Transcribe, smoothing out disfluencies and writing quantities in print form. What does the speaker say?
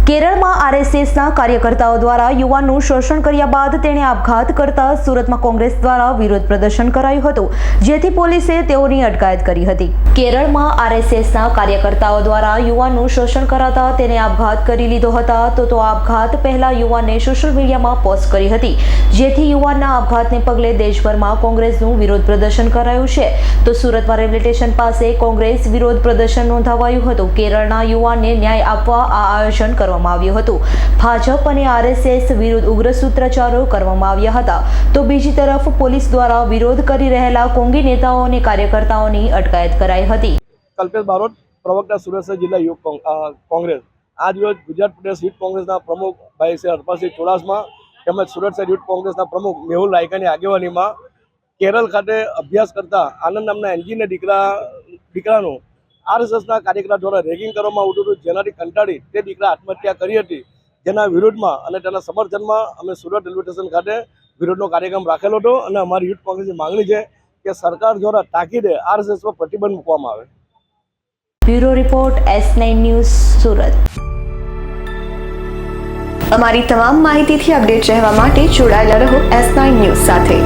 કેરળમાં આરએસએસના કાર્યકર્તાઓ દ્વારા યુવાનનું શોષણ કર્યા બાદ તેણે આપઘાત કરતા સુરતમાં કોંગ્રેસ દ્વારા વિરોધ પ્રદર્શન કરાયું હતું, જેથી પોલીસે તેઓની અટકાયત કરી હતી. કેરળમાં આરએસએસના કાર્યકર્તાઓ દ્વારા યુવાનનું શોષણ કરાતા તેને આપઘાત કરી લીધો હતા. તો આપઘાત પહેલા યુવાને સોશિયલ મીડિયામાં પોસ્ટ કરી હતી, જેથી યુવાનના આપઘાતને પગલે દેશભરમાં કોંગ્રેસનું વિરોધ પ્રદર્શન કરાયું છે. તો સુરતમાં રેલવે સ્ટેશન પાસે કોંગ્રેસ વિરોધ પ્રદર્શન નોંધાવાયું હતું. કેરળના યુવાનને ન્યાય આપવા આ આયોજન કરવામાં આવ્યું હતું. ભાજપ અને આરએસએસ વિરુદ્ધ ઉગ્ર સૂત્રોચ્ચારો કરવામાં આવ્યા હતા. તો બીજી તરફ પોલીસ દ્વારા વિરોધ કરી રહેલા કોંગી નેતાઓ અને કાર્યકર્તાઓની અટકાયત કરાઈ હતી. કલ્પેશ બારોટ, પ્રવક્તા સુરત જિલ્લા યુવક કોંગ્રેસ. આજ રોજ ગુજરાત પ્રદેશ યુથ કોંગ્રેસના પ્રમુખ ભાઈ શ્રી હરપાલસિંહ ચુડાસમા તેમજ સુરત શહેર યુથ કોંગ્રેસના પ્રમુખ મેહુલ રાયકાની આગેવાનીમાં કેરળ ખાતે અભ્યાસ કરતા આનંદ નામના એન્જિનિયર દીકરાનું આરએસએસના કાર્યકર્તા દ્વારા રેગિંગ કરવામાં આવતું હતું, જેનાથી કંટાળી તે દીકરા આત્મહત્યા કરી હતી. જેના વિરોધમાં અને તેના સમર્થનમાં અમે સુરત રેલવે સ્ટેશન ખાતે વિરોધનો કાર્યક્રમ રાખેલો હતો અને અમારી યુથ કોંગ્રેસની માંગણી છે કે સરકાર દ્વારા તાકીદે આરએસએસ પર પ્રતિબંધ મૂકવામાં આવે. Bureau report S9 news Surat. અમારી તમામ માહિતીથી અપડેટ રહેવા માટે જોડાયેલા રહો S9 ન્યૂઝ સાથે.